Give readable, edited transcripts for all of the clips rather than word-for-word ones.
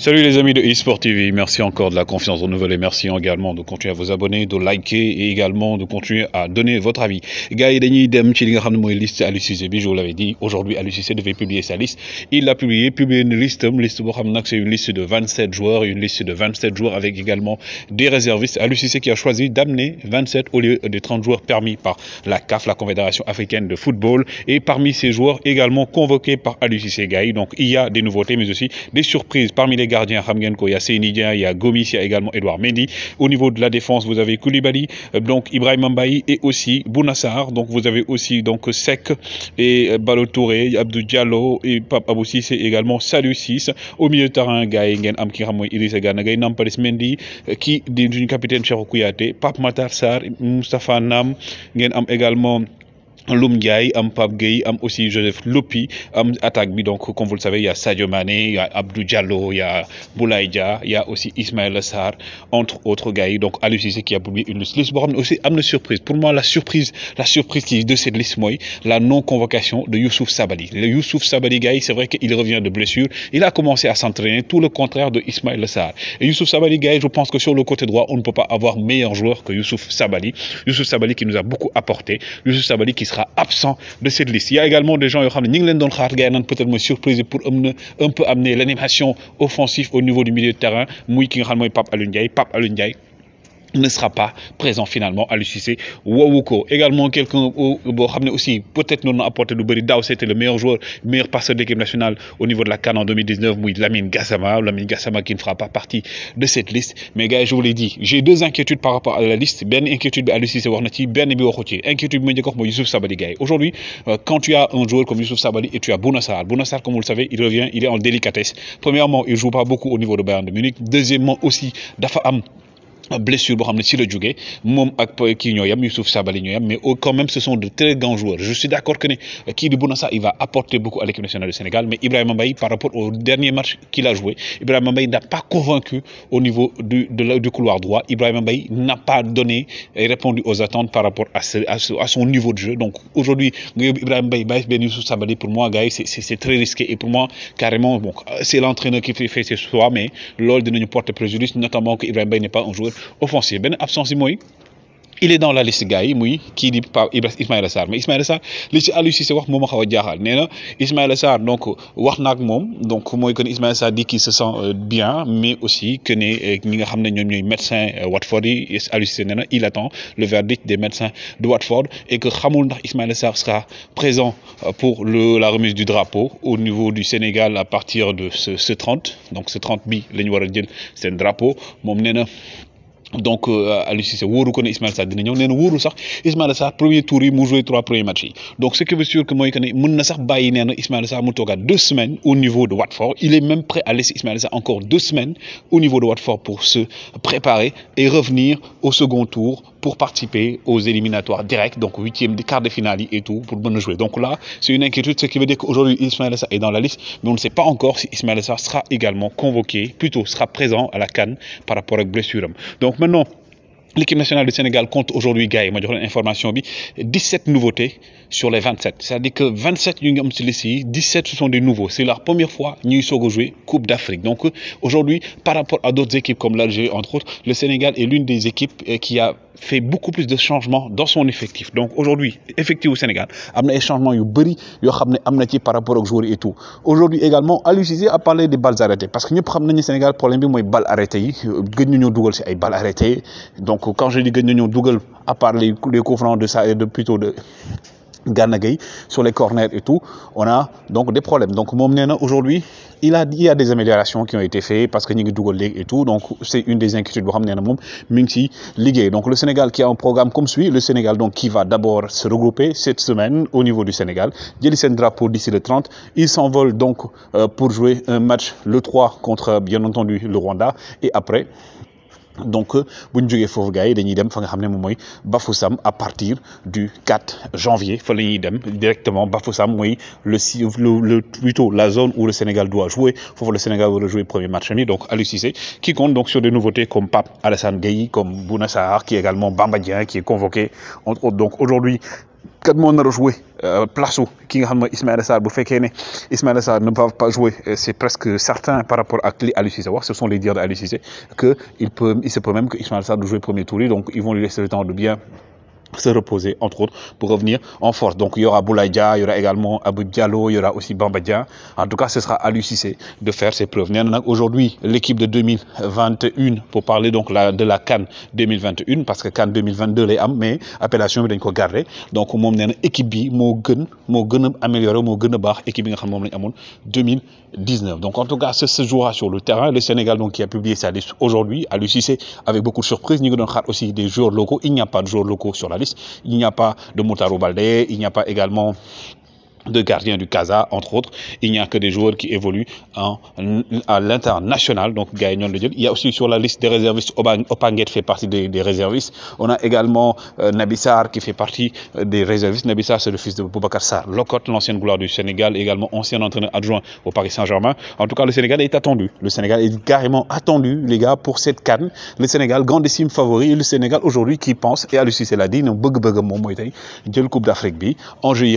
Salut les amis de eSport TV, merci encore de la confiance renouvelée, merci également de continuer à vous abonner, de liker et également de continuer à donner votre avis. Gars, dañuy dem ci li nga xam ne liste Aliou Cissé bi, je vous l'avais dit, aujourd'hui Aliou Cissé devait publier sa liste. Il l'a publié une liste boo xam nag c'est une liste de 27 joueurs, une liste de 27 joueurs avec également des réservistes. Aliou Cissé qui a choisi d'amener 27 au lieu des 30 joueurs permis par la CAF, la Confédération africaine de football, et parmi ces joueurs également convoqués par Aliou Cissé. Gars, donc il y a des nouveautés mais aussi des surprises parmi les gardiens. Il y a Seyni Dieng, il y a Gomis, il y a également Edouard Mendy. Au niveau de la défense, vous avez Koulibaly, donc Ibrahima Mbaye et aussi Bouna Sarr. Donc vous avez aussi donc Seck et Ballo Touré, Abdou Diallo et Pape Abou Cissé et également Saliou Ciss. Au milieu de terrain, gars yi ngeen am ki nga xam mooy Idrissa Gana Gueye, Nampalys Mendy, qui di suñu capitaine Cheikhou Kouyaté, Pape Matar Sarr, Moustapha Nam, ngeen am également Loum Ndiaye, am Pape Gueye, am aussi Joseph Lopi, am attaque bi. Donc comme vous le savez, il y a Sadio Mané, il y a Abdou Diallo, il y a Boulaye Dia, il y a aussi Ismaïla Sarr, entre autres gars. Donc Aliou Cissé qui a publié une liste boo xam ne aussi am na surprise. Pour moi la surprise qui de cette liste mooy la non convocation de Youssouf Sabaly. Le Youssouf Sabaly, gars, c'est vrai qu'il revient de blessure, il a commencé à s'entraîner, tout le contraire de Ismaïla Sarr. Et Youssouf Sabaly, gars, je pense que sur le côté droit on ne peut pas avoir meilleur joueur que Youssouf Sabaly. Youssouf Sabaly qui nous a beaucoup apporté, Youssouf Sabaly qui sera absent de cette liste. Il y a également des gens qui ont peut-être surprise pour un peu amener l'animation offensive au niveau du milieu de terrain. Moi qui Pape Alioune Ndiaye ne sera pas présent finalement. Aliou Cissé woowu également quelqu'un boo xam aussi peut-être nous apporté lu bëri daaw, c'était le meilleur joueur, meilleur passeur de l'équipe nationale au niveau de la CAN en 2019, muy Lamine Gassama qui ne fera pas partie de cette liste. Mais gars, je vous l'ai dit, j'ai deux inquiétudes par rapport à la liste. Ben inquiétude bi Aliou Cissé wax na ci, benn bi waxu ci. Inquiétude bi ma njëkk wax mooy Youssouf Sabaly. Gars, aujourd'hui quand tu as un joueur comme Youssouf Sabaly et tu as Bouna Sarr, comme vous le savez, il revient, il est en délicatesse. Premièrement, il joue pas beaucoup au niveau de Bayern de Munich. Deuxièmement aussi dafa am blessure boo xam ne ci la jógee moom ak kii ñoo yam, Youssouf Sabaly ñoo yam, mais quand même ce sont de très grands joueurs. Je suis d'accord que ne kii di Bouna Sarr il va apporter beaucoup à l'équipe nationale du Sénégal, mais Ibrahima Mbaye par rapport au dernier match qu'il a joué, Ibrahima Mbaye n'a pas convaincu au niveau du couloir droit. Ibrahima Mbaye n'a pas donné et répondu aux attentes par rapport à son niveau de jeu. Donc aujourd'hui nga yóbbu Ibrahima Mbaye bàyyi benn Youssouf Sabaly, pour moi gars yi c'est très risqué, et pour moi carrément bon c'est l'entraîneur qui fait ses choix, mais loolu dinañu porter préjudice, notamment que Ibrahima Mbaye n'est pas un joueur offensif. Ben absence mooy il est dans la liste gars yi muy kii di Ismaïla Sarr. Mais Ismaïla Sarr li ci Aliou Cissé wax moo ma xaw a jaaxal. Nee na Ismaïla Sarr donc wax na ak moom, donc mooy que ne Ismaïla Sarr dit qu'il se sent bien, mais aussi que ne ñi nga xam ne ñoom ñooy médecin Watford yi, Aliou Cissé nee na il attend le verdict des médecins de Watford, et que xamul ndax Ismaïla Sarr sera présent pour la remise du drapeau au niveau du Sénégal à partir de ce 30. Donc ce 30 bi la ñu war a jël seen drapeau. Moom nee na donc Aliou Cissé wóoru ko ne Ismaïla Sarr dina ñëw, nee na wóoru sax Ismaïla Sarr premier tour yi mu joué 3 premiers matchs yi. Donc ce qui veut dire que mooy que ne mën na sax bàyyi, nee na Ismaïla Sarr mu toogaat 2 semaines au niveau de Watford. Il est même prêt à laisser Ismaïla Sarr encore 2 semaines au niveau de Watford pour se préparer et revenir au second tour pour participer aux éliminatoires directs, donc 8e, quart de finale et tout, pour bien jouer. Donc là, c'est une inquiétude, ce qui veut dire qu'aujourd'hui Ismaïla Sarr est dans la liste, mais on ne sait pas encore si Ismaïla Sarr sera également convoqué, plutôt sera présent à la CAN par rapport à blessure. Donc maintenant, l'équipe nationale du Sénégal compte aujourd'hui, gars, ma jox leen information bi, 17 nouveautés sur les 27. C'est-à-dire que 27 ñu ngi am ci liste yi, 17 ce sont des nouveaux. C'est leur première fois ñuy soog a jouer Coupe d'Afrique. Donc aujourd'hui, par rapport à d'autres équipes comme l'Algérie entre autres, le Sénégal est l'une des équipes qui a fait beaucoup plus de changements dans son effectif. Donc aujourd'hui, effectif au Sénégal, am na ay changements yu bëri yoo xam ne am na ci par rapport aux joueurs et tout. Aujourd'hui également, Aliou Cissé a parlé des balles arrêtées, parce que ñëpp xam nañu Sénégal problème bi mooy balles arrêtées yi, gën ñu ñoo dugal ci ay balles arrêtées. Donc quand je dis gën ñu ñoo dugal, à part les coups francs de ça et de plutôt de Gana Gueye sur les corners et tout, on a donc des problèmes. Donc moom nee na aujourd'hui il y a des améliorations qui ont été faites parce que ñu ngi dugal léegi et tout. Donc c'est une des inquiétudes boo xam ne moom mi ngi ci liggéey. Donc le Sénégal qui a un programme comme suit, le Sénégal donc qui va d'abord se regrouper cette semaine au niveau du Sénégal, jëli seen drapeau d'ici le 30. Il s'envole donc pour jouer un match le 3 contre bien entendu le Rwanda, et après donc bu ñu jógee foofu gars yi dañuy dem fa nga xam ne moom mooy Bafoussam à partir du 4 janvier. Fa la ñuy dem directement Bafoussam, mooy plutôt la zone où le Sénégal doit jouer. Foofu le Sénégal va jouer premier match ami. Donc Aliou Cissé qui compte donc sur des nouveautés comme Pape Alassane Gueye, comme Bouna Sarr, qui est également Bamba Dieng qui est convoqué entre autres. Donc aujourd'hui Quand on a joué place où Ismaïla Sarr, Ismaïla Sarr ne va pas jouer, c'est presque certain par rapport à Aliou Cissé. Ce sont les dires d'Aliou Cissé qu'il se peut même que Ismaïla Sarr doit jouer premier tour, donc ils vont lui laisser le temps de bien se reposer, entre autres, pour revenir en force. Donc il y aura Boulaye Dia, il y aura également Abou Diallo, il y aura aussi Bamba Dia. En tout cas, ce sera Aliou Cissé de faire ses preuves. Aujourd'hui, l'équipe de 2021, pour parler donc de la CAN 2021, parce que CAN 2022 les am, mais appellation bi dañ ko garder. Donc moom nee na équipe bi moo gën a amélioré, moo gën a baax équipe bi nga xam moom lañ amoon 2019. Donc en tout cas, ça se jouera sur le terrain. Le Sénégal donc qui a publié sa liste aujourd'hui, Aliou Cissé avec beaucoup de surprises. Nous avons aussi des joueurs locaux. Il n'y a pas de joueurs locaux sur la liste. Il n'y a pas de Moutaro Baldé, il n'y a pas également de gardiens du Casa, entre autres. Il n'y a que des joueurs qui évoluent à l'international. Donc, il y a aussi sur la liste des réservistes, Opanguet fait partie des réservistes. On a également Nabissar qui fait partie des réservistes. Nabissar, c'est le fils de Boubacar Sarr Locotte, l'ancienne gloire du Sénégal, également ancien entraîneur adjoint au Paris Saint-Germain. En tout cas, le Sénégal est attendu. Le Sénégal est carrément attendu, les gars, pour cette CAN. Le Sénégal, grandissime favori. Le Sénégal, aujourd'hui, qui pense, et Aliou Cissé l'a dit, nous le Coupe d'Afrique, enjeu,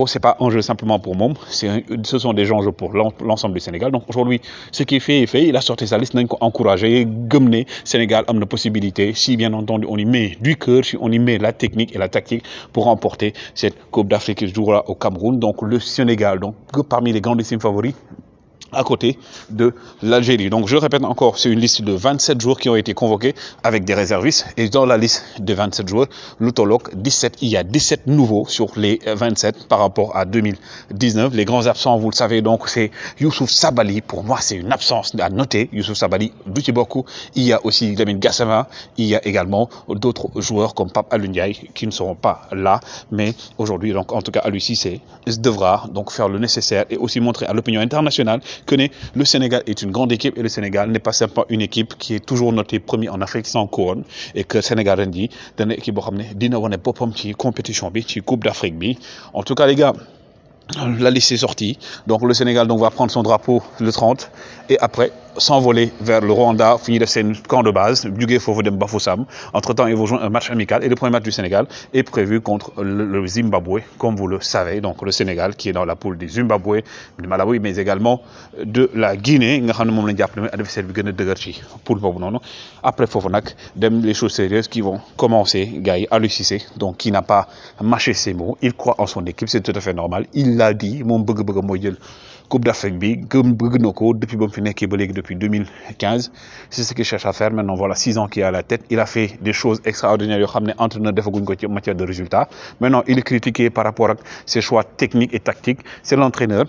c'est pas enjeu simplement pour Mom, ce sont des enjeux pour l'ensemble du Sénégal. Donc aujourd'hui, ce qui est fait, il a sorti sa liste, nous encouragé, Gumné, Sénégal a une possibilité, si bien entendu on y met du cœur, si on y met la technique et la tactique pour remporter cette Coupe d'Afrique qui se jouera au Cameroun. Donc le Sénégal, donc parmi les grandissimes favoris, à côté de l'Algérie. Donc je répète encore, c'est une liste de 27 joueurs qui ont été convoqués avec des réservistes. Et dans la liste de 27 joueurs, l'Outolok, 17, il y a 17 nouveaux sur les 27 par rapport à 2019. Les grands absents, vous le savez, donc c'est Youssouf Sabaly. Pour moi, c'est une absence à noter. Youssouf Sabaly, beaucoup. Il y a aussi Lamine Gassama. Il y a également d'autres joueurs comme Pape Alioune Ndiaye qui ne seront pas là. Mais aujourd'hui, donc en tout cas, Aliou Cissé devra donc faire le nécessaire et aussi montrer à l'opinion internationale que le Sénégal est une grande équipe et le Sénégal n'est pas simplement une équipe qui est toujours notée premier en Afrique sans couronne et que le Sénégal ren di dana équipe boo xam ne dina wane boppam ci compétition bi ci Coupe d'Afrique bi. En tout cas les gars, la liste est sortie. Donc le Sénégal donc va prendre son drapeau le 30 et après s'envoler vers le Rwanda, finir de ses camp de base, du Fofu de Bafoussam. Entre-temps, ils vont jouer un match amical et le premier match du Sénégal est prévu contre le Zimbabwe, comme vous le savez. Donc le Sénégal qui est dans la poule du Zimbabwe, du Malawi, mais également de la Guinée. Après Fofonak, les choses sérieuses qui vont commencer. Gaï Aliou Cissé, donc qui n'a pas mâché ses mots, il croit en son équipe, c'est tout à fait normal. Il l'a dit, mon Coupe d'Afrique depuis 2015, c'est ce qu'il cherche à faire. Maintenant voilà 6 ans qu'il est à la tête, il a fait des choses extraordinaires, entraîneur en matière de résultats. Maintenant il est critiqué par rapport à ses choix techniques et tactiques, c'est l'entraîneur.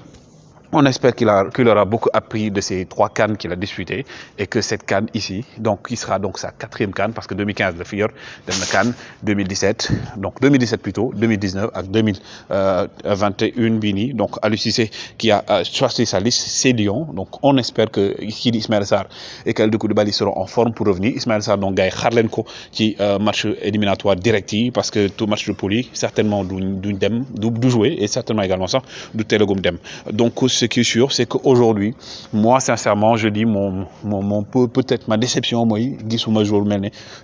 On espère qu'il aura beaucoup appris de ces 3 CAN qu'il a disputées et que cette CAN ici, donc qui sera donc sa 4e CAN, parce que 2015 le Fior, CAN 2017, donc 2017 plutôt, 2019 à 2021 Bini, donc Aliou Cissé qui a choisi sa liste, c'est Lyon. Donc on espère que Ismaïla Sarr et Kalidou Koulibaly seront en forme pour revenir. Ismaïla Sarr donc gars xarlen ko ci match éliminatoire direct parce que tout match de poule certainement du jouer et certainement également ça du télégum dem. Donc ce qui est sûr, c'est qu'aujourd'hui, moi, sincèrement, je dis peut-être ma déception, moi, Gissouma Jour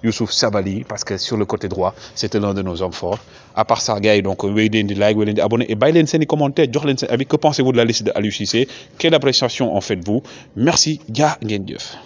Youssouf Sabaly, parce que sur le côté droit, c'était l'un de nos hommes forts. À part ça, gars, donc, abonnez et baillez les commentaires, que pensez-vous de la liste de Aliou Cissé? Quelle appréciation en faites-vous? Merci, Dia Ngendieuf.